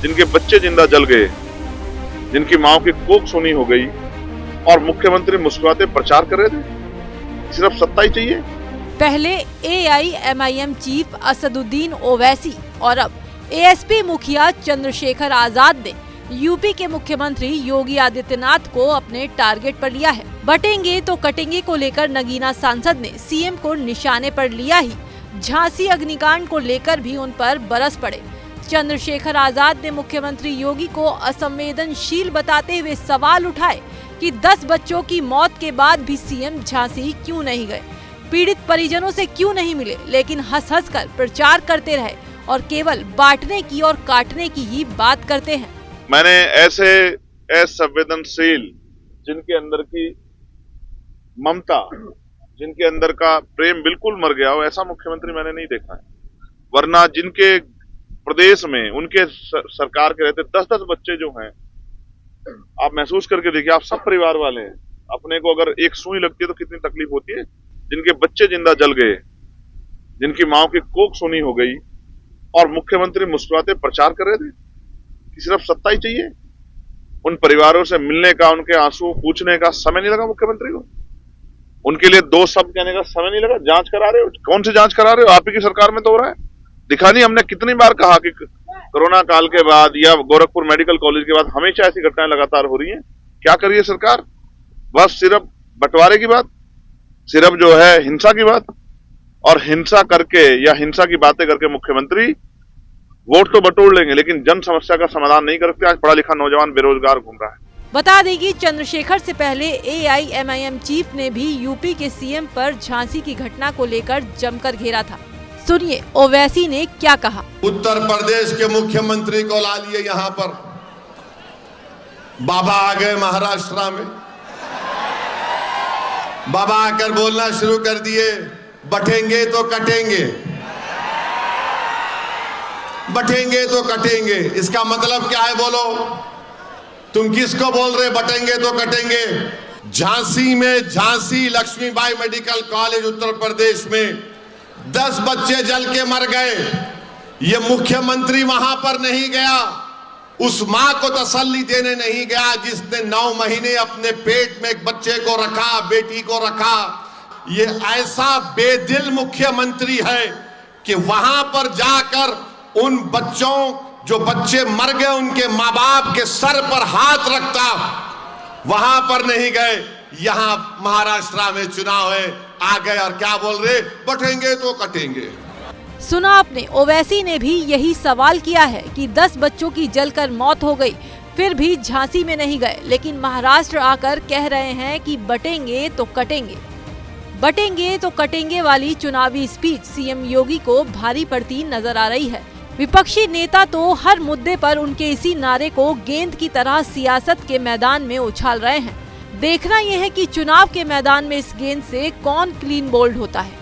जिनके बच्चे जिंदा जल गए, जिनकी माओ की कोख सूनी हो गई और मुख्यमंत्री मुस्कुराते प्रचार कर रहे थे। सिर्फ सत्ता ही चाहिए। पहले AIMIM चीफ असदुद्दीन ओवैसी और अब ASP मुखिया चंद्रशेखर आजाद ने यूपी के मुख्यमंत्री योगी आदित्यनाथ को अपने टारगेट पर लिया है। बटेंगे तो कटेंगे को लेकर नगीना सांसद ने सीएम को निशाने पर लिया ही झांसी अग्निकांड को लेकर भी उन पर बरस पड़े। चंद्रशेखर आजाद ने मुख्यमंत्री योगी को असंवेदनशील बताते हुए सवाल उठाए कि 10 बच्चों की मौत के बाद भी सीएम झांसी क्यों नहीं गए, पीड़ित परिजनों से क्यों नहीं मिले, लेकिन हंस हंस कर प्रचार करते रहे और केवल बांटने की और काटने की ही बात करते हैं। मैंने ऐसे असंवेदनशील, जिनके अंदर की ममता, जिनके अंदर का प्रेम बिल्कुल मर गया हो, ऐसा मुख्यमंत्री मैंने नहीं देखा है। वरना जिनके प्रदेश में उनके सरकार के रहते 10-10 बच्चे जो हैं, आप महसूस करके देखिए, आप सब परिवार वाले हैं। अपने को अगर एक सुई लगती है तो कितनी तकलीफ होती है। जिनके बच्चे जिंदा जल गए, जिनकी माओ की कोख सूनी हो गई और मुख्यमंत्री मुस्कुराते प्रचार कर रहे थे कि सिर्फ सत्ता ही चाहिए। उन परिवारों से मिलने का, उनके आंसू पूछने का समय नहीं लगा मुख्यमंत्री को। उनके लिए 2 शब्द कहने का समय नहीं लगा। जांच करा रहे हो, कौन सी जांच करा रहे हो? आप ही की सरकार में तो हो रहा है। दिखा नहीं, हमने कितनी बार कहा कि कोरोना काल के बाद या गोरखपुर मेडिकल कॉलेज के बाद हमेशा ऐसी घटनाएं लगातार हो रही हैं। क्या कर रही है सरकार? बस सिर्फ बंटवारे की बात, सिर्फ जो है हिंसा की बात, और हिंसा करके या हिंसा की बातें करके मुख्यमंत्री वोट तो बटोर लेंगे, लेकिन जन समस्या का समाधान नहीं करते। आज पढ़ा लिखा नौजवान बेरोजगार घूम रहा है। बता दें कि चंद्रशेखर से पहले AIMIM चीफ ने भी यूपी के सीएम पर झांसी की घटना को लेकर जमकर घेरा था। सुनिए ओवैसी ने क्या कहा। उत्तर प्रदेश के मुख्यमंत्री को ला लिए यहाँ पर, बाबा आ गए महाराष्ट्र में, बाबा आकर बोलना शुरू कर दिए, बटेंगे तो कटेंगे, बटेंगे तो कटेंगे। इसका मतलब क्या है बोलो? तुम किसको बोल रहे बटेंगे तो कटेंगे? झांसी में, झांसी लक्ष्मीबाई मेडिकल कॉलेज उत्तर प्रदेश में 10 बच्चे जल के मर गए। ये मुख्यमंत्री वहां पर नहीं गया, उस मां को तसल्ली देने नहीं गया जिसने 9 महीने अपने पेट में एक बच्चे को रखा, बेटी को रखा। ये ऐसा बेदिल मुख्यमंत्री है कि वहां पर जाकर उन बच्चों, जो बच्चे मर गए, उनके माँ बाप के सर पर हाथ रखता, वहां पर नहीं गए। यहां महाराष्ट्र में चुनाव है, आ गए और क्या बोल रहे? बटेंगे तो कटेंगे। सुना आपने, ओवैसी ने भी यही सवाल किया है कि 10 बच्चों की जलकर मौत हो गई, फिर भी झांसी में नहीं गए, लेकिन महाराष्ट्र आकर कह रहे हैं कि बटेंगे तो कटेंगे। बटेंगे तो कटेंगे वाली चुनावी स्पीच सीएम योगी को भारी पड़ती नजर आ रही है। विपक्षी नेता तो हर मुद्दे पर उनके इसी नारे को गेंद की तरह सियासत के मैदान में उछाल रहे हैं। देखना यह है कि चुनाव के मैदान में इस गेंद से कौन क्लीन बोल्ड होता है।